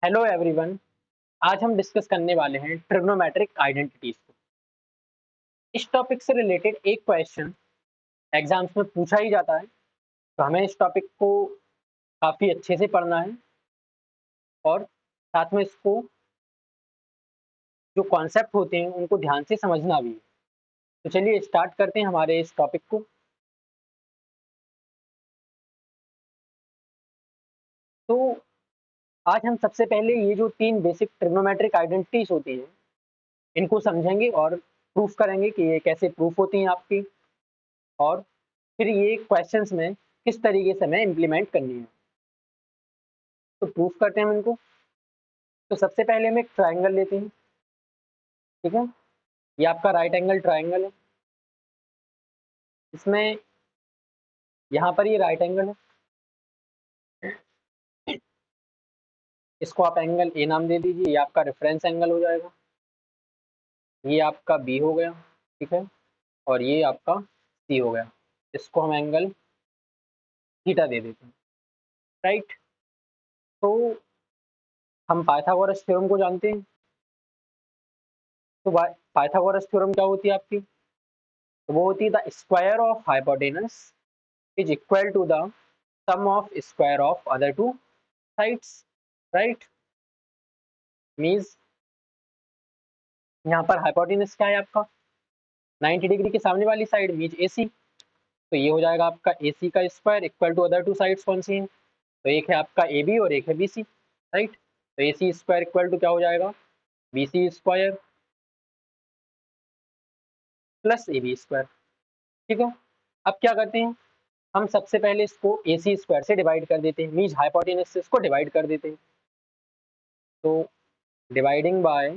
Hello everyone. आज हम discuss करने वाले हैं ट्रिग्नोमेट्रिक आइडेंटिटीज को। इस टॉपिक से रिलेटेड एक क्वेश्चन एग्जाम्स में पूछा ही जाता है, तो हमें इस टॉपिक को काफ़ी अच्छे से पढ़ना है और साथ में इसको जो कॉन्सेप्ट होते हैं उनको ध्यान से समझना भी है। तो चलिए स्टार्ट करते हैं हमारे इस टॉपिक को। तो आज हम सबसे पहले ये जो तीन बेसिक ट्रिग्नोमेट्रिक आइडेंटिटीज होती हैं इनको समझेंगे और प्रूफ करेंगे कि ये कैसे प्रूफ होती हैं आपकी, और फिर ये क्वेश्चंस में किस तरीके से हमें इम्प्लीमेंट करनी है। तो प्रूफ करते हैं हम इनको। तो सबसे पहले हम एक ट्राइंगल लेते हैं, ठीक है। ये आपका राइट एंगल ट्राइंगल है। इसमें यहाँ पर ये राइट एंगल है, इसको आप एंगल ए नाम दे दीजिए। ये आपका रेफरेंस एंगल हो जाएगा। ये आपका बी हो गया, ठीक है। और ये आपका सी हो गया। इसको हम एंगल थीटा दे देते हैं, राइट। तो हम पाइथागोरस थ्योरम को जानते हैं। तो पाइथागोरस थ्योरम क्या होती है आपकी? तो वो होती है the square of hypotenuse is equal to the sum of square of other two sides, right. Means यहाँ पर हाइपोटेनस क्या है आपका? 90 डिग्री के सामने वाली साइड मीन्स AC। तो ये हो जाएगा आपका AC का square equal to other two sides कौन सी हैं? तो एक है आपका AB और एक है BC, राइट। तो AC स्क्वायर इक्वल टू क्या हो जाएगा? BC square plus AB square, ठीक है। अब क्या करते हैं, हम सबसे पहले इसको AC स्क्वायर से डिवाइड कर देते हैं, मीन्स हाइपोटेनस से इसको डिवाइड कर देते हैं। तो डिवाइडिंग बाय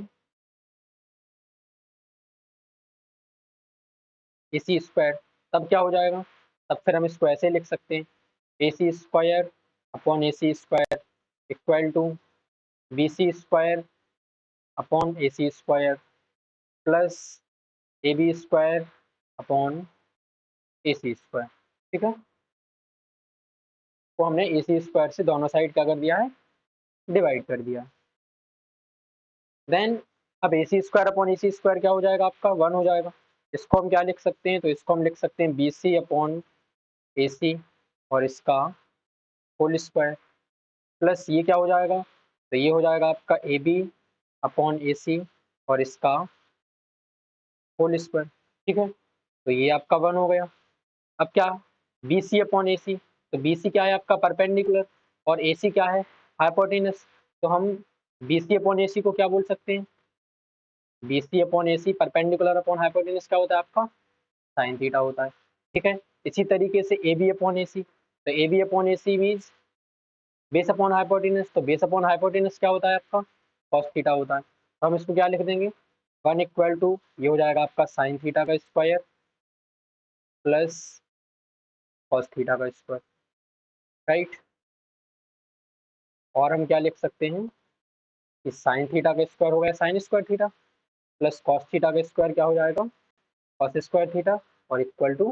AC स्क्वायर, तब क्या हो जाएगा? तब फिर हम इसको ऐसे लिख सकते हैं, AC square upon AC square equal to BC square upon AC square plus AB square upon AC square, ठीक है। तो हमने AC स्क्वायर से दोनों साइड क्या कर दिया है? डिवाइड कर दिया। देन अब AC square upon AC square क्या हो जाएगा आपका? 1 हो जाएगा। इसको हम क्या लिख सकते हैं? तो इसको हम लिख सकते हैं BC अपॉन AC और इसका होल स्क्वायर प्लस ये क्या हो जाएगा? तो ये हो जाएगा आपका AB अपॉन AC और इसका होल स्क्वायर, ठीक है। तो ये आपका 1 हो गया। अब क्या? BC अपॉन AC, तो BC क्या है आपका? परपेंडिकुलर, और AC क्या है? हाइपोटेनस। तो हम BC अपॉन AC को क्या बोल सकते हैं? BC upon AC perpendicular upon hypotenuse क्या होता है आपका? साइन थीटा होता है, ठीक है। इसी तरीके से AB अपॉन AC, तो AB upon AC means base upon hypotenuse, तो बेस अपॉन हाइपोटेनस क्या होता है आपका? कॉस थीटा होता है। तो हम इसको क्या लिख देंगे? 1 इक्वल टू ये हो जाएगा आपका साइन थीटा का स्क्वायर प्लस कॉस थीटा का स्क्वायर, राइट। और हम क्या लिख सकते हैं कि साइन थीटा का स्क्वायर हो गया sign square theta plus cos theta का स्क्वायर क्या हो जाएगा? कॉस स्क्वायर थीटा और इक्वल टू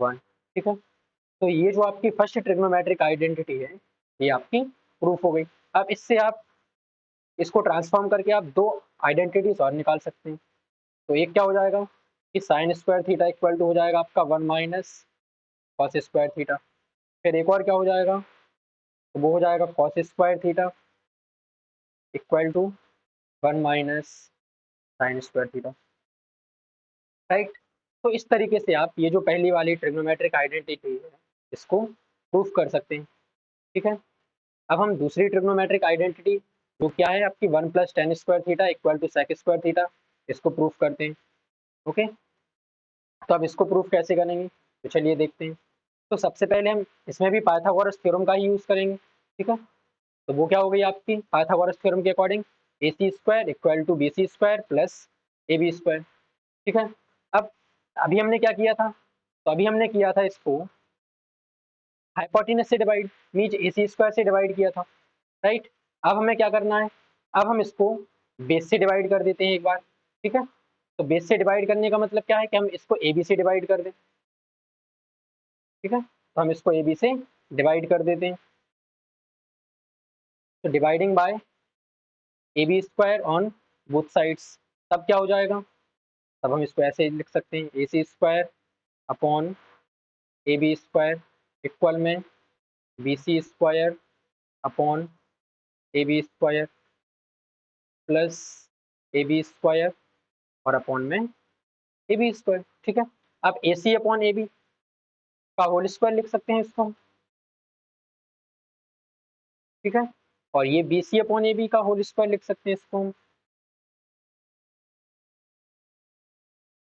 1, ठीक है। तो ये जो आपकी फर्स्ट ट्रिग्नोमेट्रिक आइडेंटिटी है ये आपकी प्रूफ हो गई। अब इससे आप इसको ट्रांसफॉर्म करके आप दो आइडेंटिटीज और निकाल सकते हैं। तो एक क्या हो जाएगा कि sine square theta equal to हो जाएगा आपका 1 माइनस कॉस स्क्वायर थीटा। फिर एक और क्या हो जाएगा? तो वो हो जाएगा cos square theta equal to 1 minus sine square theta, right. तो इस तरीके से आप ये जो पहली वाली ट्रिग्नोमेट्रिक आइडेंटिटी है इसको प्रूफ कर सकते हैं, ठीक है। अब हम दूसरी ट्रिग्नोमेट्रिक आइडेंटिटी जो क्या है आपकी 1 plus tan square theta equal to sec square theta, इसको प्रूफ करते हैं, ओके। तो अब इसको प्रूफ कैसे करेंगे? तो चलिए देखते हैं। तो सबसे पहले हम इसमें भी पाइथागोरस थ्योरम का ही यूज करेंगे, ठीक है। तो वो क्या हो गई आपकी पाइथागोरस थ्योरम के according? AC square equal to BC square plus AB square, ठीक है। अब अभी हमने क्या किया था? तो अभी हमने किया था इसको हाइपोटेनस से डिवाइड, मीन्स AC स्क्वायर से डिवाइड किया था, राइट। अब हमें क्या करना है? अब हम इसको बेस से डिवाइड कर देते हैं एक बार, ठीक है। तो बेस से डिवाइड करने का मतलब क्या है कि हम इसको AB से डिवाइड कर दें, ठीक है। तो हम इसको AB से डिवाइड कर देते हैं। तो dividing by A B square on both sides, तब क्या हो जाएगा, तब हम इसको ऐसे लिख सकते हैं A C square upon A B square equal में B C square upon A B square plus A B square और अपॉन में ए बी स्क्वायर। ठीक है, अब A C upon A B का होल स्क्वायर लिख सकते हैं इसको हम। ठीक है, और ये B C upon A B का होल स्क्वायर लिख सकते हैं इसको हम,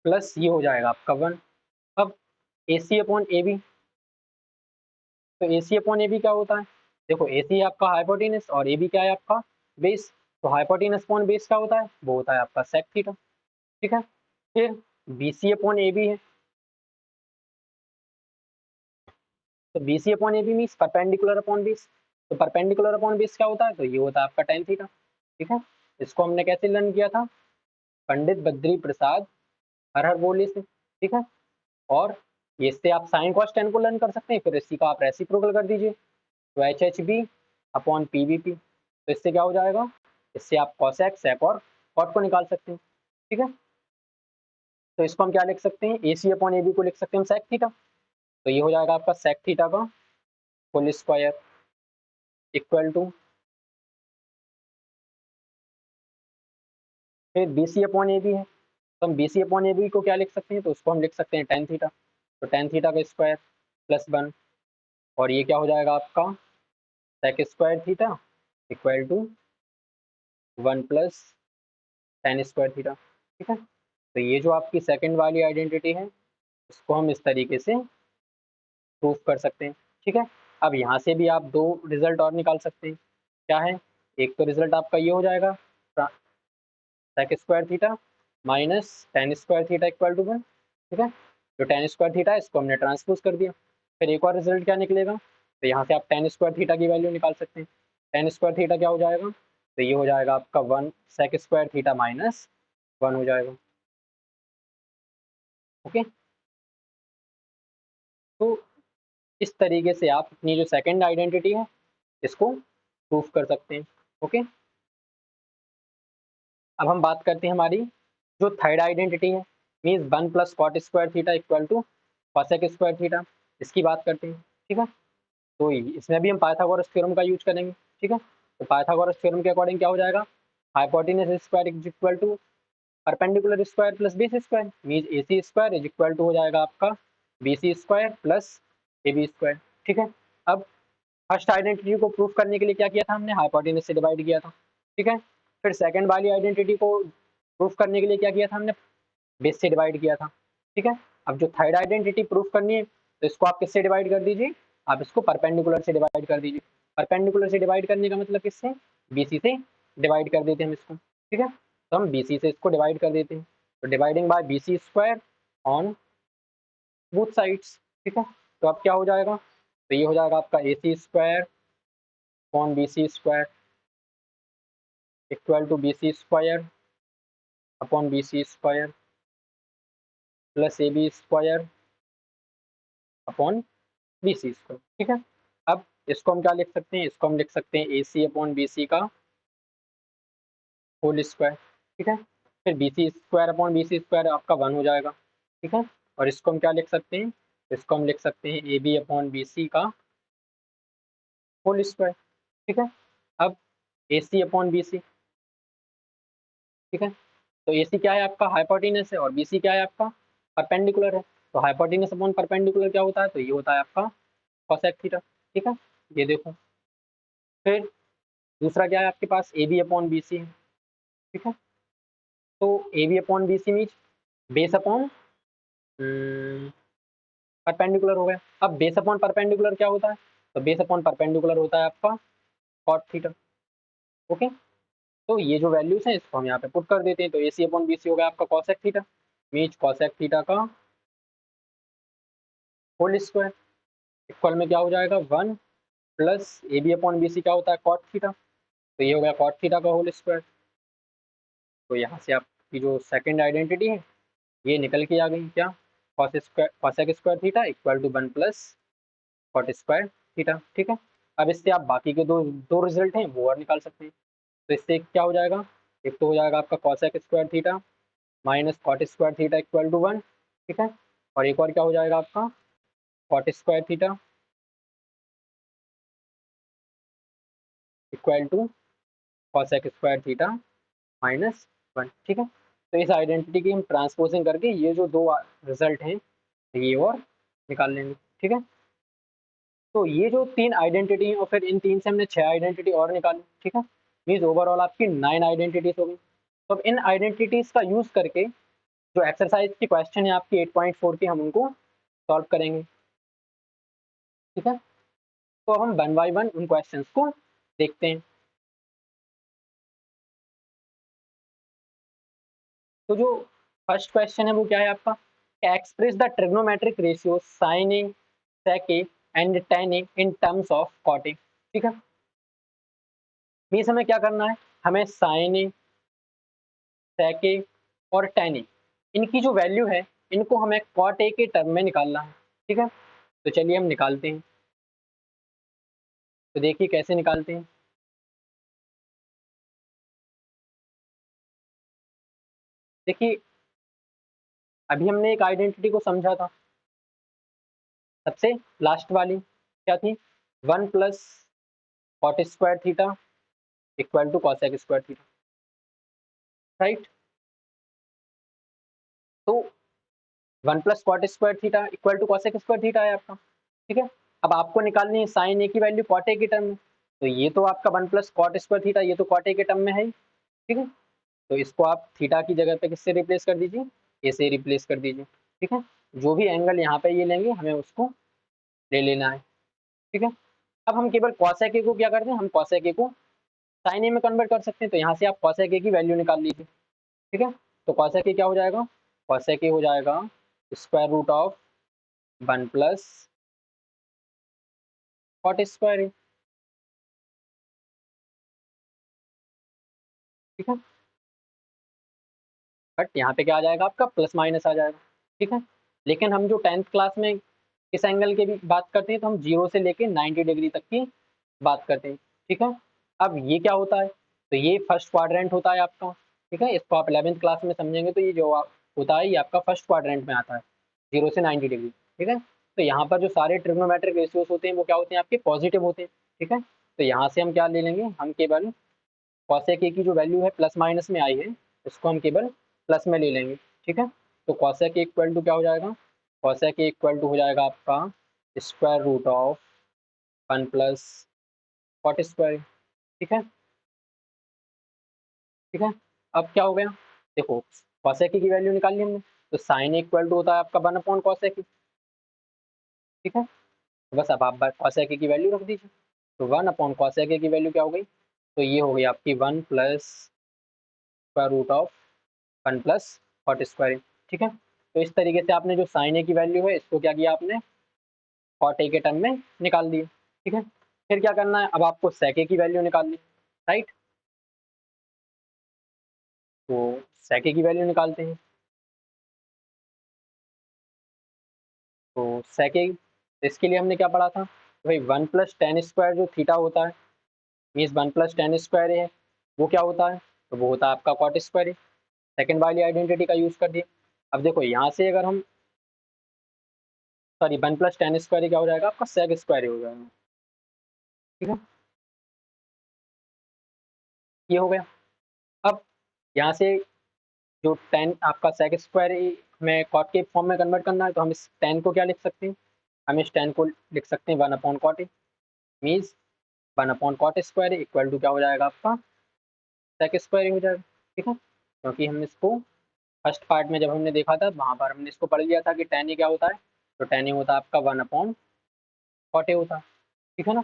प्लस ये हो जाएगा आपका 1। अब A C upon A B, तो ए सी अपॉन ए बी क्या होता है, देखो ए सी आपका हाइपोटेनस और ए बी क्या है आपका बेस, तो हाइपोटेनस अपॉन बेस क्या होता है, वो होता है आपका सेक थीटा। ठीक है, फिर B C upon A B है, तो B C upon A B means perpendicular upon base, तो परपेंडिकुलर अपॉन बेस क्या होता है, तो ये होता है आपका टेन थीटा। ठीक है, इसको हमने कैसे लर्न किया था, पंडित बद्री प्रसाद हर हर बोले से। ठीक है, और ये इससे आप साइन कॉस टेन को लर्न कर सकते हैं, फिर इसी का आप रेसिप्रोकल कर दीजिए, तो H H B upon P B P, तो इससे क्या हो जाएगा, इससे आप कॉसेक सेक और कॉट को निकाल सकते हैं। ठीक है, तो इसको हम क्या लिख सकते हैं, A C upon A B को लिख सकते हैं हम सेक थीटा, तो ये हो जाएगा आपका सेक थीटा का होल स्क्वायर इक्वल टू, फिर B C upon A B है, तो हम B C upon A B को क्या लिख सकते हैं, तो उसको हम लिख सकते हैं टेन थीटा, तो टेन थीटा का स्क्वायर प्लस 1, और ये क्या हो जाएगा आपका sec square theta equal to 1 plus tan square theta. ठीक है, तो ये जो आपकी सेकंड वाली आइडेंटिटी है उसको हम इस तरीके से प्रूव कर सकते हैं। ठीक है, अब यहाँ से भी आप दो रिजल्ट और निकाल सकते हैं, क्या है, एक तो रिजल्ट आपका ये हो जाएगा sec square theta minus tan square theta equal to 1। ठीक है, जो टेन स्क्वायर थीटा है इसको हमने ट्रांसपोज कर दिया, फिर एक और रिजल्ट क्या निकलेगा, तो यहाँ से आप टेन स्क्वायर थीटा की वैल्यू निकाल सकते हैं, टेन स्क्वायर थीटा क्या हो जाएगा, तो ये हो जाएगा आपका 1 सेक स्क्वायर थीटा माइनस 1 हो जाएगा। ओके, तो इस तरीके से आप अपनी जो सेकंड आइडेंटिटी है इसको प्रूफ कर सकते हैं। ओके, अब हम बात करते हैं हमारी जो थर्ड आइडेंटिटी है, means 1 plus cot square theta equal to cosec square theta, इसकी बात करते हैं। ठीक है, तो इसमें भी हम पाइथागोरस थ्योरम का यूज करेंगे। ठीक है, तो पाइथागोरस थ्योरम के अकॉर्डिंग क्या हो जाएगा, hypotenuse square is equal to perpendicular square plus base square, means A C square is equal to हो जाएगा आपका B C square plus A B square. ठीक है, अब फर्स्ट आइडेंटिटी को प्रूफ करने के लिए क्या किया था हमने, हाइपोटेनस से डिवाइड किया था। ठीक है, फिर सेकंड वाली आइडेंटिटी को प्रूफ करने के लिए क्या किया था हमने, बेस से डिवाइड किया था। ठीक है, अब जो थर्ड आइडेंटिटी प्रूफ करनी है तो इसको आप किससे डिवाइड कर दीजिए, आप इसको परपेंडिकुलर से डिवाइड कर दीजिए। परपेंडिकुलर से डिवाइड करने का मतलब किससे, बीसी से डिवाइड कर देते हैं हम इसको। ठीक है, तो हम बीसी से इसको डिवाइड कर देते हैं, तो dividing bye BC square on both sides. ठीक है, तो अब क्या हो जाएगा, तो ये हो जाएगा आपका A C square upon B C square equal to B C square upon B C square plus A B square upon B C square. ठीक है, अब इसको हम क्या लिख सकते हैं, इसको हम लिख सकते हैं A C upon B C का होल स्क्वायर। ठीक है, फिर B C square upon B C square आपका 1 हो जाएगा। ठीक है, और इसको हम क्या लिख सकते हैं, इसको हम लिख सकते हैं A B upon B C का होल स्क्वायर। ठीक है, अब ए सी अपॉन बी सी, ठीक है, तो ए सी क्या है आपका हाइपोटेनस है और बी सी क्या है आपका परपेंडिकुलर है, तो हाइपोटेनस अपॉन परपेंडिकुलर क्या होता है, तो ये होता है आपका कॉसेक थीटा। ठीक है, ये देखो, फिर दूसरा क्या है आपके पास, A B upon B C है। ठीक है, तो A B upon B C mean base upon perpendicular हो गया। अब बेस अपॉन परपेंडिकुलर क्या होता है, तो बेस अपॉन परपेंडिकुलर होता है आपका कॉट थीटा। ओके, तो ये जो वैल्यूज हैं इसको हम यहाँ पे पुट कर देते हैं, तो ए सी अपॉन बी सी हो गया आपका cosec theta, mean cosec theta का होल स्क्वायर इक्वल में क्या हो जाएगा 1 plus A B upon B C क्या होता है कॉट थीटा, तो ये हो गया कॉट थीटा का होल स्क्वायर। तो यहाँ से आपकी जो सेकंड आइडेंटिटी है ये निकल के आ गई क्या, cosec square theta equal to 1 plus cot square theta. ठीक है, अब इससे आप बाकी के दो दो रिजल्ट हैं वो और निकाल सकते हैं। तो इससे क्या हो जाएगा, एक तो हो जाएगा आपका cosec square theta minus cot square theta equal to 1, ठीक है। और एक और क्या हो जाएगा आपका cot square theta equal to cosec square theta -1, ठीक है। तो इस आइडेंटिटी की हम ट्रांसपोजिंग करके ये जो दो रिजल्ट हैं ये और निकाल लेंगे, ठीक है। तो ये जो 3 आइडेंटिटी हैं और फिर इन 3 से हमने 6 आइडेंटिटी और निकाली, ठीक है। मीन्स ओवरऑल आपकी 9 आइडेंटिटीज हो गई। तो अब इन आइडेंटिटीज का यूज करके जो एक्सरसाइज की क्वेश्चन है आपकी 8.4 की, हम उनको सॉल्व करेंगे, ठीक है। तो अब हम वन बाय वन उन क्वेश्चंस को देखते हैं। तो जो फर्स्ट क्वेश्चन है वो क्या है आपका, express the trigonometric ratio sine A sec a and tan a in terms of cot a, ठीक है। मीन्स हमें क्या करना है, हमें साइन ए sec a और tan a इनकी जो वैल्यू है इनको हमें cot a के टर्म में निकालना है, ठीक है। तो चलिए हम निकालते हैं। तो देखिए कैसे निकालते हैं। देखिए अभी हमने एक आइडेंटिटी को समझा था, सबसे लास्ट वाली क्या थी, 1 plus cot square theta equal to cosec square theta, right. तो 1 plus cot square theta equal to cosec square theta है आपका, ठीक है। अब आपको निकालनी है साइन ए की वैल्यू कॉट ए के टर्म में। तो ये तो आपका 1 प्लस कॉट स्क्वायर थीटा ये तो कॉट ए के टर्म में है ही, ठीक है। तो इसको आप थीटा की जगह पे किससे रिप्लेस कर दीजिए, ए से रिप्लेस कर दीजिए, ठीक है। जो भी एंगल यहाँ पे ये लेंगे हमें उसको ले लेना है, ठीक है। अब हम केवल कॉसेक ए को क्या करते हैं, हम कॉसेक ए को साइन ए में कन्वर्ट कर सकते हैं। तो यहाँ से आप कॉसेक ए की वैल्यू निकाल लीजिए, ठीक है। तो कॉसेक ए क्या हो जाएगा, कॉसेक ए हो जाएगा square root of 1 plus cot square A, ठीक है। बट यहाँ पे क्या आ जाएगा आपका प्लस माइनस आ जाएगा, ठीक है। लेकिन हम जो 10th क्लास में इस एंगल की भी बात करते हैं तो हम 0 से लेके 90 डिग्री तक की बात करते हैं, ठीक है। अब ये क्या होता है, तो ये फर्स्ट क्वाड्रेंट होता है आपका, ठीक है। इसको आप 11th क्लास में समझेंगे तो ये जो होता है ये आपका फर्स्ट क्वाड्रेंट में आता है, 0 से 90 डिग्री, ठीक है। तो यहाँ पर जो सारे ट्रिग्नोमेट्रिक रेशियोज होते हैं वो क्या होते हैं आपके पॉजिटिव होते हैं, ठीक है। तो यहाँ से हम क्या ले लेंगे, हम केवल कॉसेक ए की जो वैल्यू है प्लस माइनस में आई है उसको हम केवल प्लस में ले लेंगे, ठीक है। तो कॉसेक ए इक्वल टू क्या हो जाएगा, कॉसेक ए इक्वल टू हो जाएगा आपका square root of 1 plus cot square, ठीक है, ठीक है। अब क्या हो गया, देखो कॉसेक ए की वैल्यू निकाल ली हमने, तो साइन ए इक्वल टू होता है आपका 1 अपॉन कॉसेक ए, ठीक है। तो बस अब आप कॉसेक ए की वैल्यू रख दीजिए। तो 1 अपॉन कॉसेक ए की वैल्यू क्या हो गई, तो ये हो गई आपकी 1 plus square root of 1 plus cot square, ठीक है। तो इस तरीके से आपने जो साइन ए की वैल्यू है इसको क्या किया आपने कॉट ए के टर्म में निकाल दिए, ठीक है। फिर क्या करना है, अब आपको सेक ए की वैल्यू निकालनी, राइट। तो सेक ए की वैल्यू निकालते हैं। तो सेक ए इसके लिए हमने क्या पढ़ा था, भाई 1 प्लस टेन स्क्वायर जो थीटा होता है, मीन्स 1 प्लस टेन स्क्वायर है वो क्या होता है, तो वो होता है आपका कॉट स्क्वायर। सेकेंड वाली आइडेंटिटी का यूज कर दिया। अब देखो यहाँ से अगर हम सॉरी 1 प्लस टेन स्क्वायर क्या हो जाएगा आपका सेक स्क्वायर हो जाएगा, ठीक है। ये हो गया। अब यहाँ से जो टेन आपका सेक स्क्वायर में कॉट के फॉर्म में कन्वर्ट करना है तो हम इस टेन को क्या लिख सकते हैं, हम इस टेन को लिख सकते हैं 1 upon cot A, means 1 upon cot square equal to क्या हो जाएगा आपका सेक स्क्वायर हो जाएगा, ठीक है। क्योंकि हम इसको फर्स्ट पार्ट में जब हमने देखा था वहाँ पर हमने इसको पढ़ लिया था कि टेन ए क्या होता है, तो टेन ए होता है आपका 1 अपॉन कॉट ए होता है, ठीक है ना।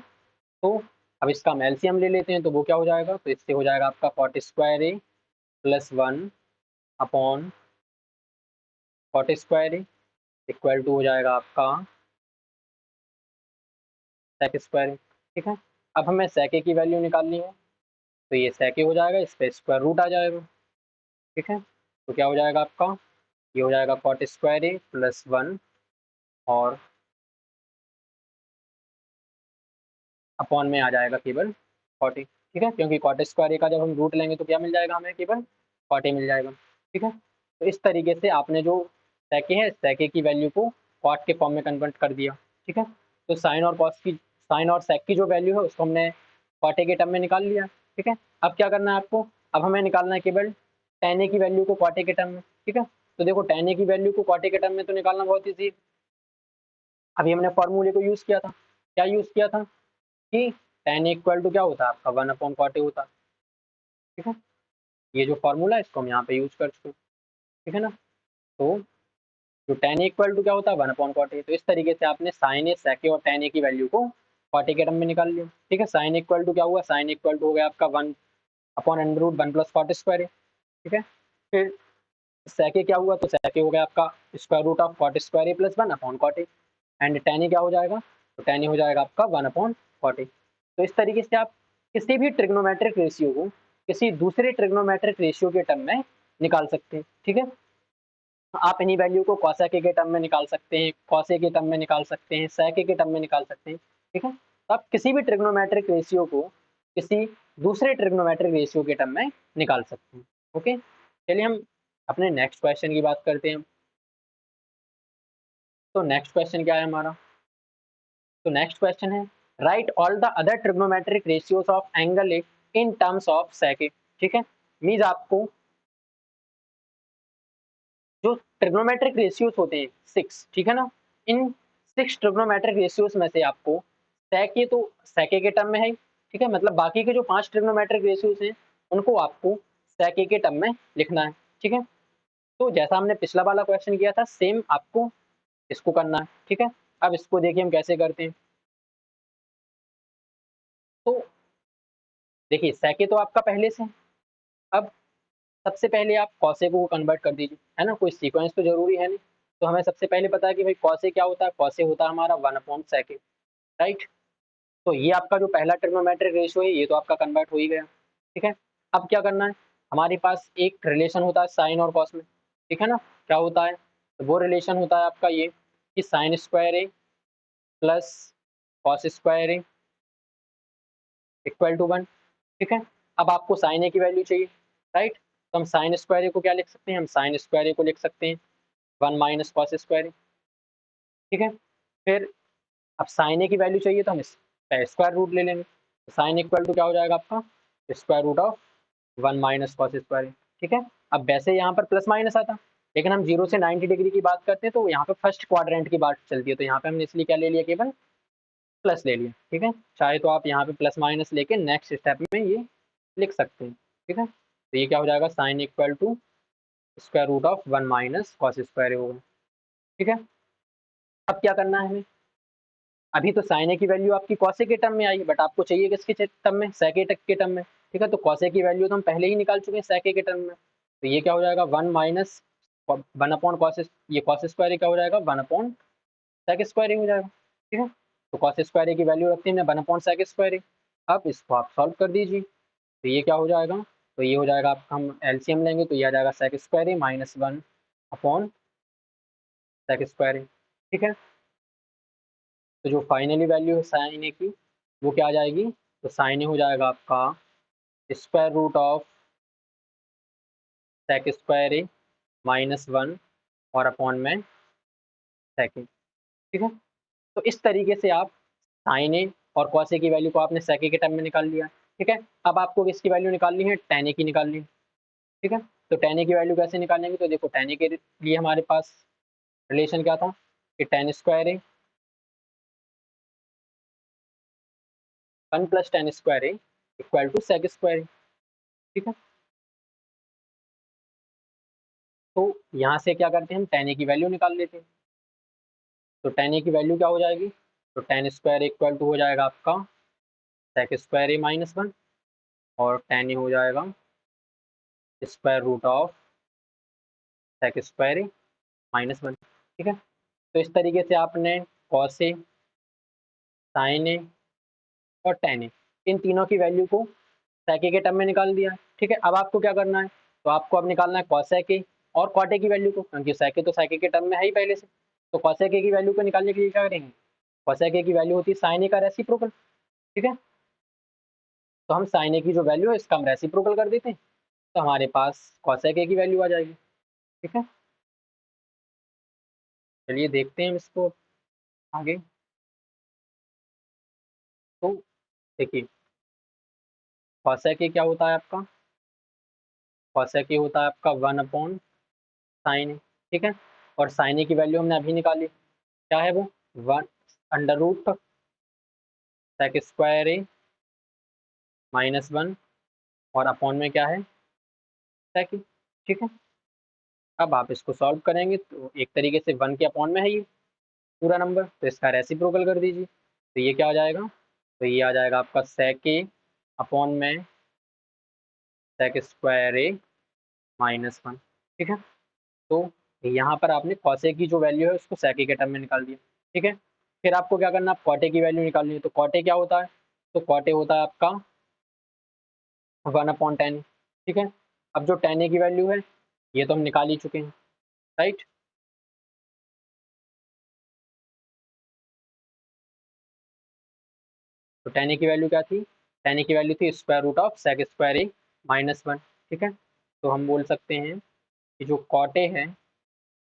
तो अब इसका हम एलसीएम ले लेते हैं तो वो क्या हो जाएगा, तो इससे हो जाएगा आपका cot square A plus 1 upon cot square A equal to हो जाएगा आपका सेक स्क्वायर, ठीक है। अब हमें सेक ए की वैल्यू निकालनी है, तो ये सेक ए हो जाएगा, इस पर स्क्वायर रूट आ जाएगा, ठीक है। तो क्या हो जाएगा आपका, ये हो जाएगा कॉट स्क्वायर ए प्लस 1 और अपॉन में आ जाएगा केवल 40, ठीक है, क्योंकि कॉट स्क्वायर ए का जब हम रूट लेंगे तो क्या मिल जाएगा हमें, केवल कॉट ए मिल जाएगा। ठीक है, तो इस तरीके से आपने जो sec a है, sec a की वैल्यू को कॉट के फॉर्म में कन्वर्ट कर दिया। ठीक है, तो साइन और कॉस की, साइन और sec की जो वैल्यू है उसको हमने कॉट ए के टर्म में निकाल लिया। ठीक है, अब क्या करना है आपको, अब हमें निकालना है केवल tan a की वैल्यू को कॉट ए के टर्म में। ठीक है, तो देखो tan a की वैल्यू को कॉट ए के टर्म में तो निकालना बहुत ईजी है। अभी हमने फॉर्मूले को यूज किया था, क्या यूज किया था कि tan इक्वल टू क्या होता है आपका 1/cot a होता है। ठीक है, ये जो फॉर्मूला है इसको हम यहाँ पे यूज कर चुके हैं। ठीक है ना, तो जो tan इक्वल टू क्या होता है 1/cot a, तो इस तरीके से आपने साइन ए, sec a और tan a की वैल्यू को कॉट ए के टर्म में निकाल लिया। ठीक है, साइन इक्वल टू क्या हुआ, साइन इक्वल टू हो गया आपका 1/√1 + cot²। ठीक है, फिर sec a क्या हुआ, तो sec a हो गया आपका √cot² a + 1/cot a, and tan a क्या हो जाएगा, तो tan a हो जाएगा आपका 1/cot a। तो इस तरीके से आप किसी भी ट्रिग्नोमेट्रिक रेशियो को किसी दूसरे ट्रिग्नोमेट्रिक रेशियो के टर्म में निकाल सकते हैं। ठीक है, आप इन्हीं वैल्यू को cos के टर्म में निकाल सकते हैं, cos के टर्म में निकाल सकते हैं, sec के टर्म में निकाल सकते हैं। ठीक है, तो आप किसी भी ट्रिग्नोमेट्रिक रेशियो को किसी दूसरे ट्रिग्नोमेट्रिक रेशियो के टर्म में निकाल सकते हैं। ओके, चलिए हम अपने नेक्स्ट क्वेश्चन की बात करते हैं। तो नेक्स्ट क्वेश्चन क्या है हमारा, तो नेक्स्ट क्वेश्चन है right all the other trigonometric ratios of angle in terms of sec। ठीक है, मीन्स आपको जो ट्रिग्नोमेट्रिक रेशियोज होते हैं 6, ठीक है ना, इन 6 ट्रिग्नोमेट्रिक रेशियोज में से आपको sec तो sec के टर्म में है। ठीक है, मतलब बाकी के जो 5 ट्रिग्नोमेट्रिक रेशियोज हैं उनको आपको sec के टर्म में लिखना है। ठीक है, तो जैसा हमने पिछला वाला क्वेश्चन किया था सेम आपको इसको करना है। ठीक है, अब इसको देखिए हम कैसे करते हैं। तो देखिए sec तो आपका पहले से है। अब सबसे पहले आप कॉसे को कन्वर्ट कर दीजिए, है ना, कोई सीक्वेंस तो जरूरी है नहीं। तो हमें सबसे पहले पता है कि भाई कॉसे क्या होता है, कॉसे होता है हमारा 1/sec, राइट। तो ये आपका जो पहला ट्रिग्नोमेट्रिक रेशियो है ये तो आपका कन्वर्ट हो ही गया। ठीक है, अब क्या करना है, हमारे पास एक रिलेशन होता है साइन और कॉस में। ठीक है ना, क्या होता है, तो वो रिलेशन होता है आपका ये कि sine square A plus cos square A equal to 1। ठीक है, अब आपको साइन ए की वैल्यू चाहिए, राइट, तो हम साइन स्क्वायर ए को क्या लिख सकते हैं, हम साइन स्क्वायर ए को लिख सकते हैं 1 - cos स्क्वायर ए। ठीक है, फिर अब साइन ए की वैल्यू चाहिए तो हम इसका स्क्वायर रूट ले लेंगे, तो साइन इक्वल टू क्या हो जाएगा आपका square root of 1 - cos square A. ठीक है, अब वैसे यहाँ पर प्लस माइनस आता, लेकिन हम 0 से 90 डिग्री की बात करते हैं तो यहाँ पे फर्स्ट क्वाड्रेंट की बात चलती है, तो यहाँ पे हमने इसलिए क्या ले लिया, केवल प्लस ले लिया। ठीक है, चाहे तो आप यहाँ पे प्लस माइनस लेके नेक्स्ट स्टेप में ये लिख सकते हैं। ठीक है, तो ये क्या हो जाएगा, sine equal to square root of 1 - cos square होगा। ठीक है, अब क्या करना है हमें, अभी तो साइन ए की वैल्यू आपकी कॉसे के टर्म में आई, बट आपको चाहिए किसके टर्म में, सेक के टर्म में। ठीक है, तो कॉसे की वैल्यू तो हम पहले ही निकाल चुके हैं सेक के टर्म में, तो ये क्या हो जाएगा 1 - 1/cos, ये कॉस स्क्वायर क्या हो जाएगा 1/sec स्क्वायर हो जाएगा। ठीक है, तो कॉस स्क्वायर की वैल्यू रखते हैं 1/sec स्क्वायर। अब इसको आप सॉल्व कर दीजिए, तो ये क्या हो जाएगा, तो ये हो जाएगा आपका, हम एलसीएम लेंगे तो ये आ जाएगा sec स्क्वायर -1/sec स्क्वायर। ठीक है, तो जो फाइनली वैल्यू है साइन ए की वो क्या आ जाएगी, तो साइन ए हो जाएगा आपका square root of sec square A -1 और अपॉन में sec ए। ठीक है, तो इस तरीके से आप साइन ए और cos ए की वैल्यू को आपने sec ए के टर्म में निकाल लिया। ठीक है, अब आपको किसकी वैल्यू निकालनी है, tan ए की निकालनी है। ठीक है, तो tan ए की वैल्यू कैसे निकालेंगे, तो देखो tan ए के लिए हमारे पास रिलेशन क्या था कि tan square A 1 + tan square A equal to sec square A. ठीक है, तो यहाँ से क्या करते हैं, हम tan ए की वैल्यू निकाल लेते हैं। तो tan ए की वैल्यू क्या हो जाएगी, तो tan स्क्वायर इक्वल टू हो जाएगा आपका sec स्क्वायर ए -1 और tan ए हो जाएगा square root of sec square A -1। ठीक है, तो इस तरीके से आपने cos ए, sin ए और tan ए इन तीनों की वैल्यू को sec ए के टर्म में निकाल दिया। ठीक है, अब आपको क्या करना है, तो आपको अब निकालना है cosec ए और cot ए की वैल्यू को, क्योंकि sec ए तो sec ए के टर्म में है ही पहले से। तो cosec ए की वैल्यू को निकालने के लिए क्या करेंगे, cosec ए की वैल्यू होती है sin ए का रेसिप्रोकल। ठीक है, तो हम साइन ए की जो वैल्यू है इसका हम रेसिप्रोकल कर देते हैं, तो हमारे पास कॉसेक ए की वैल्यू आ जाएगी। ठीक है, चलिए देखते हैं इसको आगे। तो देखिए कॉसेक ए क्या होता है आपका, कॉसेक ए होता है आपका 1 अपॉन साइन ए। ठीक है, और साइन ए की वैल्यू हमने अभी निकाली, क्या है वो, 1 under root sec square A -1 और अपॉन में क्या है सेक ए। ठीक है, अब आप इसको सॉल्व करेंगे तो एक तरीके से 1 के अपॉन में है ये पूरा नंबर, तो इसका रेसिप्रोकल कर दीजिए, तो ये क्या आ जाएगा, तो ये आ जाएगा आपका सेक ए अपॉन में सेक स्क्वायर ए -1। ठीक है, तो यहाँ पर आपने कॉस ए की जो वैल्यू है उसको सेक ए के टर्म में निकाल दिया। ठीक है, फिर आपको क्या करना है, कॉट ए की वैल्यू निकालनी है, तो कॉट ए क्या होता है, तो कॉट ए होता है आपका 1/10। ठीक है, अब जो टेन ए की वैल्यू है ये तो हम निकाल ही चुके हैं, राइट। तो टेन ए की वैल्यू क्या थी, टेन ए की वैल्यू थी square root of sec square A -1। ठीक है, तो हम बोल सकते हैं कि जो कॉट ए है,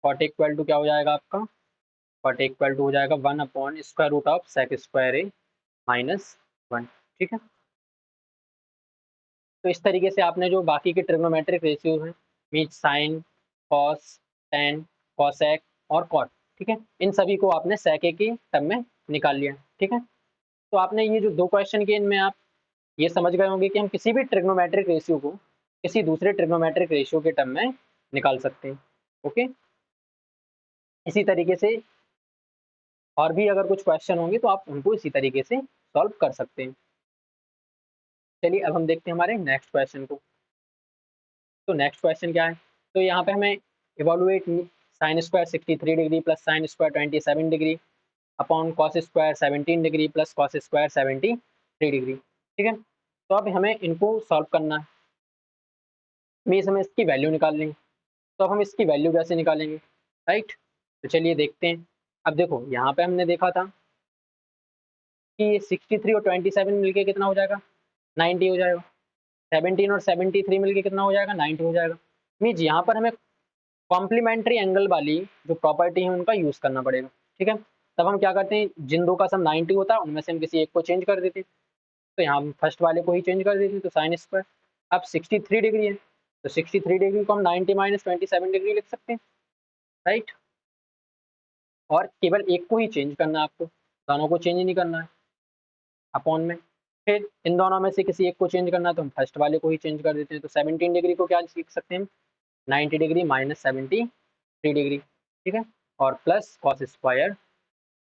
कॉट इक्वल टू क्या हो जाएगा आपका, कॉट इक्वल टू हो जाएगा 1/स्क्वायर root of sec square A -1। ठीक है, तो इस तरीके से आपने जो बाकी के ट्रिग्नोमेट्रिक रेशियोज हैं, mean sine, cos, ten, cosec और कॉट, ठीक है, इन सभी को आपने सेक ए की टर्म में निकाल लिया। ठीक है, तो आपने ये जो दो क्वेश्चन किए इनमें आप ये समझ गए होंगे कि हम किसी भी ट्रिग्नोमेट्रिक रेशियो को किसी दूसरे ट्रिग्नोमेट्रिक रेशियो के टर्म में निकाल सकते हैं। ओके, इसी तरीके से और भी अगर कुछ क्वेश्चन होंगे तो आप उनको इसी तरीके से सॉल्व कर सकते हैं। चलिए अब हम देखते हैं हमारे नेक्स्ट क्वेश्चन को। तो नेक्स्ट क्वेश्चन क्या है, तो यहाँ पे हमें evaluate sine square 63 degree plus sine square 27 degree upon cos square 17 degree plus cos square 73 degree. ठीक है, तो अब हमें इनको सॉल्व करना है, मीन्स हमें इसकी वैल्यू निकालनी है। तो अब हम इसकी वैल्यू कैसे निकालेंगे, राइट। तो चलिए देखते हैं। अब देखो यहाँ पे हमने देखा था कि 63 और 27 मिलके कितना हो जाएगा, 90 हो जाएगा। 17 और 73 मिलके कितना हो जाएगा, 90 हो जाएगा। मीन्स यहाँ पर हमें कॉम्प्लीमेंट्री एंगल वाली जो प्रॉपर्टी है उनका यूज करना पड़ेगा। ठीक है, तब हम क्या करते हैं, जिन दो का सम 90 होता है उनमें से हम किसी एक को चेंज कर देते हैं, तो यहाँ हम फर्स्ट वाले को ही चेंज कर देते हैं, तो साइन स्क्वायर। अब 63 डिग्री है, तो 63 डिग्री को हम 90 माइनस 27 डिग्री लिख सकते हैं, राइट। और केवल एक को ही चेंज करना है आपको, दोनों को चेंज नहीं करना है अपॉन में। फिर इन दोनों में से किसी एक को चेंज करना है तो हम फर्स्ट वाले को ही चेंज कर देते हैं, तो 17 डिग्री को क्या लिख सकते हैं हम, 90 डिग्री माइनस 73 डिग्री। ठीक है, और प्लस कॉस स्क्वायर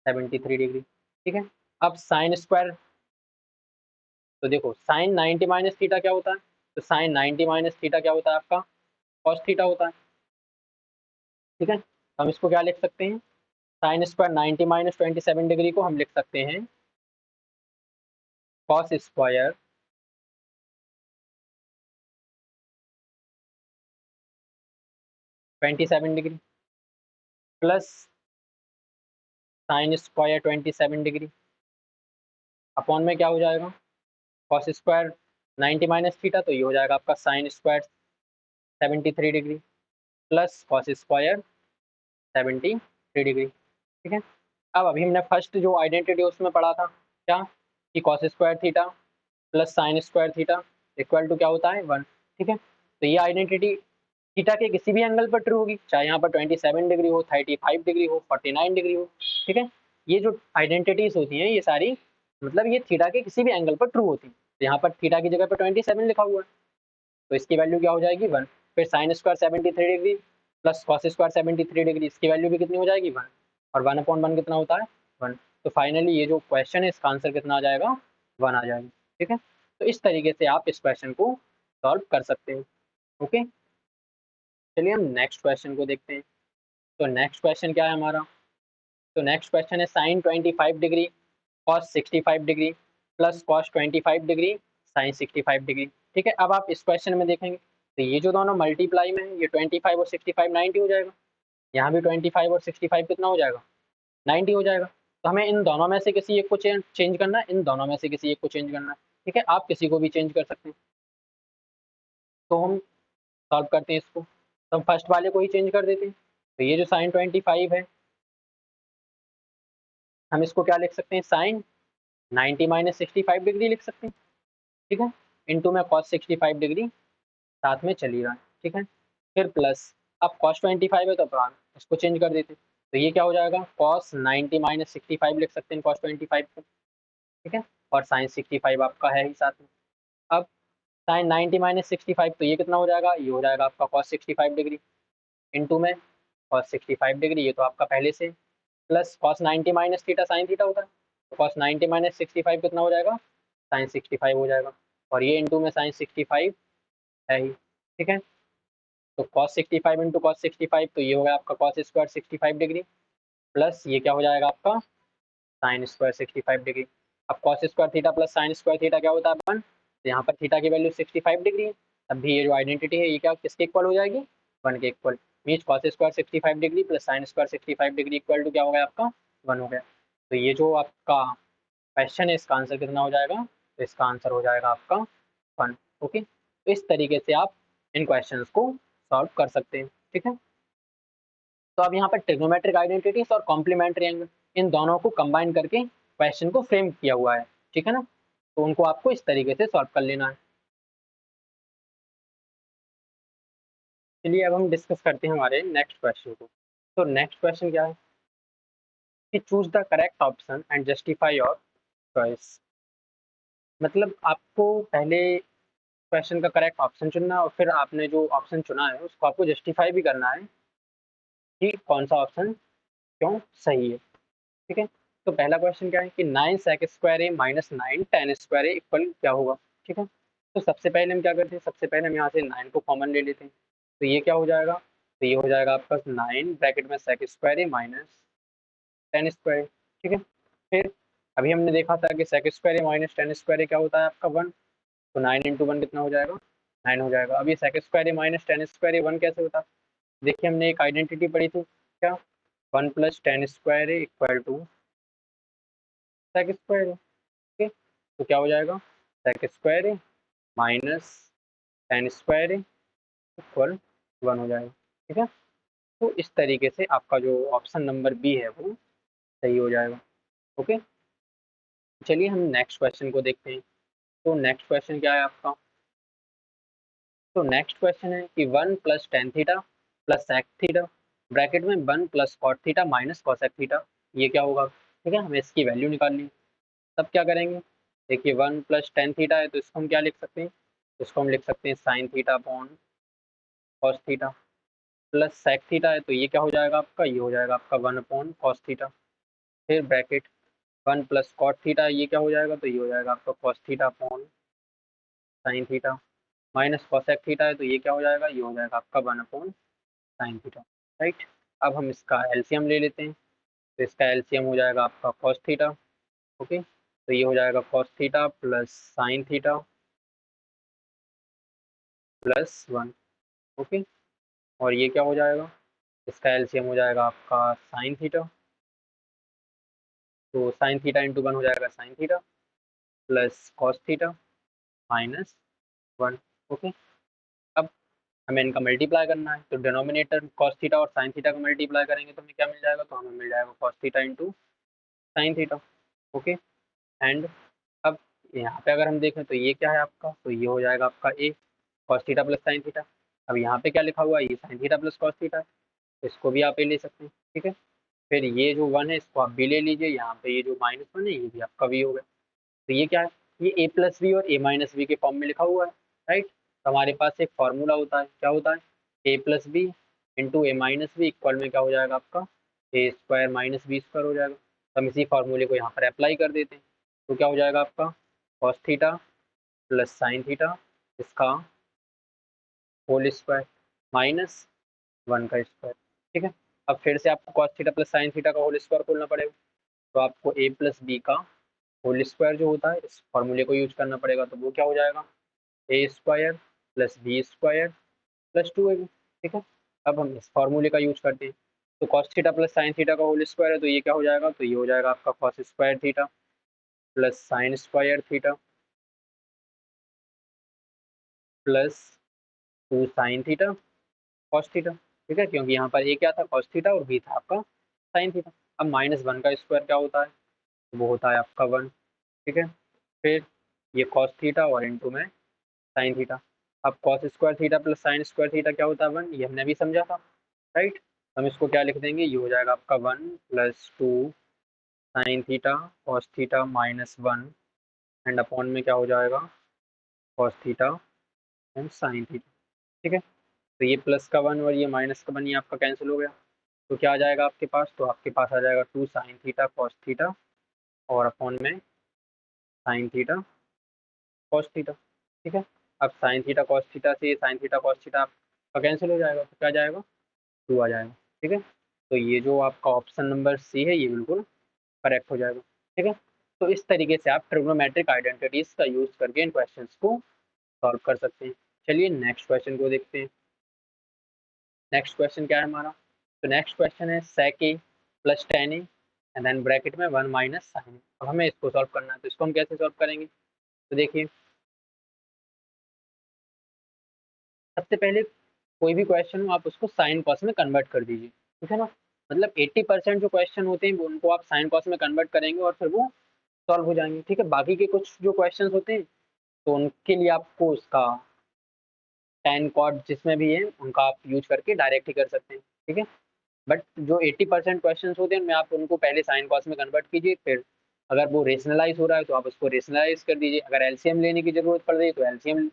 73 डिग्री। ठीक है, अब साइन स्क्वायर, तो देखो साइन 90 माइनस थीटा क्या होता है, तो साइन 90 माइनस थीटा क्या होता है आपका, कॉस थीटा होता है। ठीक है, तो हम इसको क्या लिख सकते हैं, साइन स्क्वायर 90 माइनस 27 डिग्री को हम लिख सकते हैं cos square 27 degree plus sine square 27 degree upon में क्या हो जाएगा, कॉस स्क्वायर 90 माइनस थीटा, तो ये हो जाएगा आपका sine square 73 degree plus cos square 73 degree. ठीक है, अब अभी हमने फर्स्ट जो आइडेंटिटी उसमें पढ़ा था क्या, कि cos square theta plus sine square theta equal to क्या होता है 1। ठीक है, तो ये आइडेंटिटी थीटा के किसी भी एंगल पर ट्रू होगी, चाहे यहाँ पर 27 डिग्री हो, 35 डिग्री हो, 49 डिग्री हो। ठीक है, ये जो आइडेंटिटीज होती हैं ये सारी मतलब ये थीटा के किसी भी एंगल पर ट्रू होती है। तो यहाँ पर थीटा की जगह पर 27 लिखा हुआ है, तो इसकी वैल्यू क्या हो जाएगी 1। फिर sine square 73 degree plus cos square 73 degree, इसकी वैल्यू भी कितनी हो जाएगी 1, और 1/1 कितना होता है 1। तो फाइनली ये जो क्वेश्चन है इसका आंसर कितना आ जाएगा 1 आ जाएगा। ठीक है, तो इस तरीके से आप इस क्वेश्चन को सॉल्व कर सकते हैं। ओके, चलिए हम नेक्स्ट क्वेश्चन को देखते हैं। तो नेक्स्ट क्वेश्चन क्या है हमारा, तो नेक्स्ट क्वेश्चन है sine 25 degree cos 65 degree plus cos 25 degree sine 65 degree. ठीक है, अब आप इस क्वेश्चन में देखेंगे तो ये जो दोनों मल्टीप्लाई में है, ये 25 और 65 90 हो जाएगा, यहाँ भी 25 और 65 कितना हो जाएगा 90 हो जाएगा। तो हमें इन दोनों में से किसी एक को चेंज करना है, इन दोनों में से किसी एक को चेंज करना है। ठीक है, आप किसी को भी चेंज कर सकते हैं। तो हम सॉल्व करते हैं इसको, तो हम फर्स्ट वाले को ही चेंज कर देते हैं। तो ये जो साइन 25 है, हम इसको क्या लिख सकते हैं, साइन 90 माइनस 65 डिग्री लिख सकते हैं। ठीक है, इंटू में कॉस 65 डिग्री साथ में चली रहा है। ठीक है, फिर प्लस, अब कॉस 25 है तो अपन इसको चेंज कर देते हैं। तो ये क्या हो जाएगा, कॉस 90 माइनस 65 लिख सकते हैं कॉस 25 को। ठीक है, और साइन 65 आपका है ही साथ में। अब साइन 90 माइनस 65, तो ये कितना हो जाएगा, ये हो जाएगा आपका कॉस 65 डिग्री इंटू में कॉस 65 डिग्री, ये तो आपका पहले से, plus cos 90 minus theta sine theta होता है, तो कॉस 90 माइनस 65 कितना हो जाएगा, साइन 65 हो जाएगा, और ये इंटू में साइन 65 है ही। ठीक है, तो कॉस 65 इंटू कॉस 65, तो ये हो गया आपका कॉस स्क्वायर 65 डिग्री, प्लस ये क्या हो जाएगा आपका साइन स्क्वायर 65 डिग्री। अब cos square theta plus sine square theta क्या होता है अपन, तो यहाँ पर थीटा की वैल्यू 65 डिग्री है, तब भी ये जो आइडेंटिटी है ये क्या किसके इक्वल हो जाएगी, 1 के equal. Means cos square 65 degree plus sine square 65 degree equal to क्या हो गया आपका 1 हो गया। तो ये जो आपका क्वेश्चन है इसका आंसर कितना हो जाएगा, तो इसका आंसर हो जाएगा आपका 1। ओके, तो इस तरीके से आप इन क्वेश्चंस को सॉल्व कर सकते हैं। ठीक है, तो अब यहाँ पर ट्रिग्नोमेट्रिक आइडेंटिटीज और कॉम्प्लीमेंट्री एंगल, इन दोनों को कंबाइन करके क्वेश्चन को फ्रेम किया हुआ है। ठीक है ना, तो उनको आपको इस तरीके से सॉल्व कर लेना है। चलिए अब हम डिस्कस करते हैं हमारे नेक्स्ट क्वेश्चन को। तो नेक्स्ट क्वेश्चन क्या है कि choose the correct option and justify your choice. मतलब आपको पहले क्वेश्चन का करेक्ट ऑप्शन चुनना है और फिर आपने जो ऑप्शन चुना है उसको आपको जस्टिफाई भी करना है कि कौन सा ऑप्शन क्यों सही है। ठीक है, तो पहला क्वेश्चन क्या है कि 9 sec² ए माइनस 9 tan² ए इक्वल क्या होगा। ठीक है, तो सबसे पहले हम क्या करते हैं, सबसे पहले हम यहाँ से 9 को कॉमन ले लेते हैं, तो ये क्या हो जाएगा, तो ये हो जाएगा आपका 9 ब्रैकेट में sec² ए माइनस 10²। ठीक है, फिर अभी हमने देखा था कि sec² ए माइनस 10² क्या होता है आपका 1, तो 9 इंटू 1 कितना हो जाएगा, 9 हो जाएगा। अब ये sec² ए माइनस 10² 1 कैसे होता है, देखिए हमने एक आइडेंटिटी पढ़ी थी क्या, 1 प्लस 10² इक्वल टू sec² है। ठीक है, तो क्या हो जाएगा, sec² माइनस 10² इक्वल 1 हो जाएगा। ठीक है, तो इस तरीके से आपका जो ऑप्शन नंबर बी है वो सही हो जाएगा। ओके, चलिए हम नेक्स्ट क्वेश्चन को देखते हैं। तो नेक्स्ट क्वेश्चन क्या है आपका, तो नेक्स्ट क्वेश्चन है कि 1 plus tan theta plus sec theta bracket में 1 plus cot theta minus cosec theta, ये क्या होगा। ठीक है, हमें इसकी वैल्यू निकालनी है। तब क्या करेंगे, देखिए 1 प्लस टेन थीटा है तो इसको हम क्या लिख सकते हैं, इसको हम लिख सकते हैं sine theta upon cos theta, plus sec theta है तो ये क्या हो जाएगा आपका, ये हो जाएगा आपका 1 अपॉन कॉस थीटा, फिर ब्रैकेट 1 प्लस कॉट थीटा ये क्या हो जाएगा, तो ये हो जाएगा आपका cos theta upon sine theta, minus cosec theta है तो ये क्या हो जाएगा, ये हो जाएगा आपका 1 अपॉन साइन थीटा। राइट, अब हम इसका एलसीएम ले लेते हैं, तो इसका एलसीएम हो जाएगा आपका कॉस थीटा। ओके, तो ये हो जाएगा cos theta plus sine theta plus 1। Okay, और ये क्या हो जाएगा, इसका एलसीएम हो जाएगा आपका साइन थीटा, तो साइन थीटा इंटू 1 हो जाएगा sign theta plus cos theta minus 1। Okay, अब हमें इनका मल्टीप्लाई करना है, तो डिनोमिनेटर कॉस थीटा और साइन थीटा का मल्टीप्लाई करेंगे तो हमें क्या मिल जाएगा, तो हमें मिल जाएगा cos theta into sine theta. Okay, and अब यहाँ पे अगर हम देखें तो ये क्या है आपका, तो ये हो जाएगा आपका A cos theta plus sine theta. अब यहाँ पे क्या लिखा हुआ है, ये sine theta plus cos theta है, तो इसको भी आप ए ले सकते हैं। ठीक है, फिर ये जो 1 है इसको आप बी ले लीजिए, यहाँ पे ये जो -1 है ये भी आपका बी हो गया। तो ये क्या है, ये ए प्लस बी और ए माइनस बी के फॉर्म में लिखा हुआ है। राइट, तो हमारे पास एक फॉर्मूला होता है, क्या होता है, ए प्लस बी इंटू ए माइनस बी इक्वल में क्या हो जाएगा आपका A square minus B square हो जाएगा। तो हम इसी फार्मूले को यहाँ पर अप्लाई कर देते हैं, तो क्या हो जाएगा आपका cos theta plus sine theta इसका होल स्क्वायर माइनस 1 का स्क्वायर। ठीक है, अब फिर से आपको cos theta plus sine theta का होल स्क्वायर खोलना पड़ेगा, तो आपको ए प्लस बी का होल स्क्वायर जो होता है इस फॉर्मूले को यूज करना पड़ेगा, तो वो क्या हो जाएगा A square plus B square plus 2ab। ठीक है, अब हम इस फॉर्मूले का यूज करते हैं, तो cos theta plus sine theta का होल स्क्वायर है तो ये क्या हो जाएगा, तो ये हो जाएगा आपका cos square theta plus sine square theta plus 2 sine theta cos theta, ठीक है, क्योंकि यहाँ पर ए क्या था कॉस थीटा और बी था आपका साइन थीटा। अब -1 का स्क्वायर क्या होता है, वो होता है आपका 1, ठीक है। फिर ये कॉस थीटा और इनटू में साइन थीटा। अब cos square theta plus sine square theta क्या होता है 1, ये हमने भी समझा था, राइट। हम इसको क्या लिख देंगे, ये हो जाएगा आपका 1 + 2 sine theta cos theta -1 and upon में क्या हो जाएगा cos theta and sine theta, ठीक है। तो ये प्लस का 1 और ये माइनस का 1 ये आपका कैंसिल हो गया, तो क्या आ जाएगा आपके पास, तो आपके पास आ जाएगा 2 साइन थीटा कॉस थीटा और अपॉन में साइन थीटा कॉस थीटा, ठीक है। अब साइन थीटा कॉस थीटा से साइन थीटा कॉस थीटा आपका कैंसिल हो जाएगा, तो क्या आ जाएगा 2 आ जाएगा, ठीक है। तो ये जो आपका ऑप्शन नंबर सी है ये बिल्कुल करेक्ट हो जाएगा, ठीक है। तो इस तरीके से आप ट्रिग्नोमेट्रिक आइडेंटिटीज का यूज करके इन क्वेश्चंस को सॉल्व कर सकते हैं। चलिए नेक्स्ट क्वेश्चन को देखते हैं। नेक्स्ट क्वेश्चन क्या है हमारा, तो नेक्स्ट क्वेश्चन है sec a plus tan a and then bracket में 1 माइनस साइन a। अब हमें इसको सॉल्व करना है, तो इसको हम कैसे सॉल्व करेंगे, तो देखिए सबसे पहले कोई भी क्वेश्चन हो आप उसको साइन कॉस में कन्वर्ट कर दीजिए, ठीक है ना। मतलब 80% जो क्वेश्चन होते हैं उनको आप साइन कॉस में कन्वर्ट करेंगे और फिर वो सॉल्व हो जाएंगे, ठीक है। बाकी के कुछ जो क्वेश्चन होते हैं तो उनके लिए आपको उसका tan कॉट जिसमें भी है उनका आप यूज करके डायरेक्ट ही कर सकते हैं, ठीक है। बट जो 80% क्वेश्चन होते हैं उनमें आप उनको पहले साइन कॉस में कन्वर्ट कीजिए, फिर अगर वो रेशनलाइज हो रहा है तो आप उसको रेशनलाइज कर दीजिए, अगर एलसीएम लेने की जरूरत पड़ रही है तो एलसीएम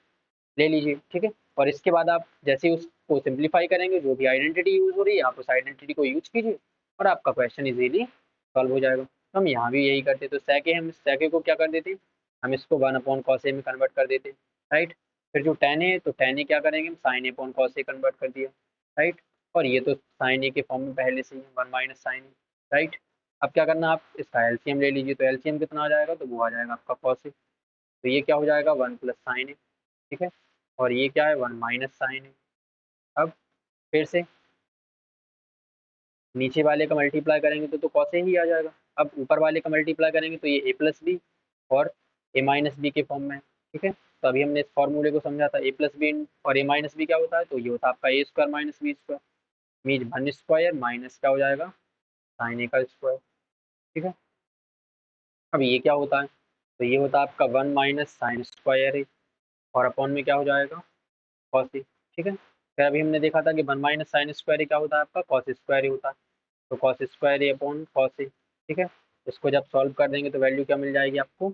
ले लीजिए, ठीक है। और इसके बाद आप जैसे ही उसको सिंप्लीफाई करेंगे जो भी आइडेंटिटी यूज हो रही है आप उस आइडेंटिटी को यूज कीजिए और आपका क्वेश्चन इजीली सॉल्व हो जाएगा। तो हम यहाँ भी यही करते, तो सेके हम सेके को क्या कर देते हैं, हम इसको 1/cos a में कन्वर्ट कर देते हैं, राइट। फिर जो tan है तो tan a क्या करेंगे, हम sin a/cos a कन्वर्ट कर दिया, राइट। और ये तो sin a के फॉर्म में पहले से ही 1 माइनस साइन a, राइट। अब क्या करना, आप इसका एलसीएम ले लीजिए, तो एलसीएम कितना आ जाएगा, तो वो आ जाएगा आपका cos a। तो ये क्या हो जाएगा 1 + sin a, ठीक है। और ये क्या है 1 माइनस साइन है। अब फिर से नीचे वाले का मल्टीप्लाई करेंगे तो कॉस ए ही आ जाएगा। अब ऊपर वाले का मल्टीप्लाई करेंगे तो ये ए प्लस बी और ए माइनस बी के फॉर्म में, ठीक है। तो अभी हमने इस फॉर्मूले को समझा था, ए प्लस बी और ए माइनस बी क्या होता है, तो ये होता है आपका A square minus B square, mean 1 square minus क्या हो जाएगा साइन ए का स्क्वायर, ठीक है। अब ये क्या होता है, तो ये होता है आपका 1 माइनस साइन स्क्वायर है और अपॉन में क्या हो जाएगा कॉस ए, ठीक है। फिर अभी हमने देखा था कि 1 माइनस साइन स्क्वायर क्या होता है आपका कॉस स्क्वायर ही होता है, तो cos square A upon cos A, ठीक है। इसको जब सॉल्व कर देंगे तो वैल्यू क्या मिल जाएगी आपको,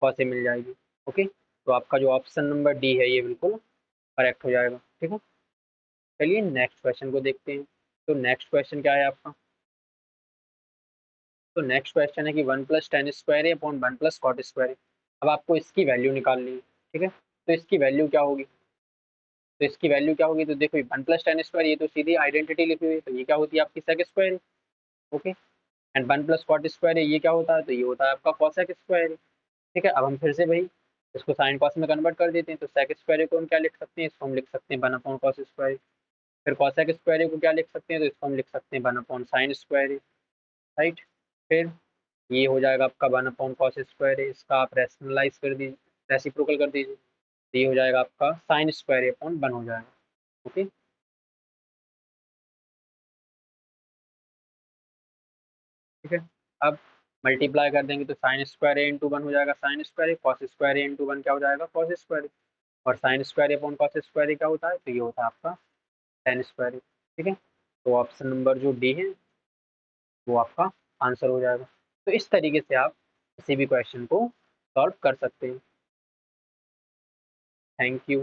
कॉस ए मिल जाएगी, ओके। तो आपका जो ऑप्शन नंबर डी है ये बिल्कुल करेक्ट हो जाएगा, ठीक है। चलिए नेक्स्ट क्वेश्चन को देखते हैं। तो नेक्स्ट क्वेश्चन क्या है आपका, तो नेक्स्ट क्वेश्चन है कि 1 + tan स्क्वायर ए अपॉन 1 + cot स्क्वायर ए। अब आपको इसकी वैल्यू निकालनी है, ठीक है। तो इसकी वैल्यू क्या होगी, तो इसकी वैल्यू क्या होगी, तो देखो 1 + tan स्क्वायर ये तो सीधी आइडेंटिटी लिखी हुई है, तो ये क्या होती है आपकी sec square, okay. And 1 + cot square है ये क्या होता है, तो ये होता है आपका कॉसेक स्क्वायर, ठीक है। अब हम फिर से भाई इसको साइन कॉस में कन्वर्ट कर देते हैं, तो सेक स्क्वायर को हम क्या लिख सकते हैं, इसको हम लिख सकते हैं 1/cos स्क्वायर। फिर कॉसेक स्क्वायर को क्या लिख सकते हैं, तो इसको हम लिख सकते हैं 1/sin स्क्वायर, राइट। फिर ये हो जाएगा आपका 1/cos स्क्वायर, इसका आप रेशनलाइज कर दीजिए, रेसिप्रोकल कर दीजिए, तो ये हो जाएगा आपका साइन स्क्वायर अपॉन 1 हो जाएगा, ओके, ठीक है। अब मल्टीप्लाई कर देंगे तो साइन स्क्वायर ए इंटू 1 हो जाएगा साइन स्क्वायर, कॉस स्क्वायर ए इंटू 1 क्या हो जाएगा कॉस स्क्वायर, और sine square upon cos square क्या होता है, तो ये होता है आपका टेन स्क्वायर, ठीक है। तो ऑप्शन नंबर जो डी है वो आपका आंसर हो जाएगा। तो इस तरीके से आप किसी भी क्वेश्चन को सॉल्व कर सकते हैं। Thank you.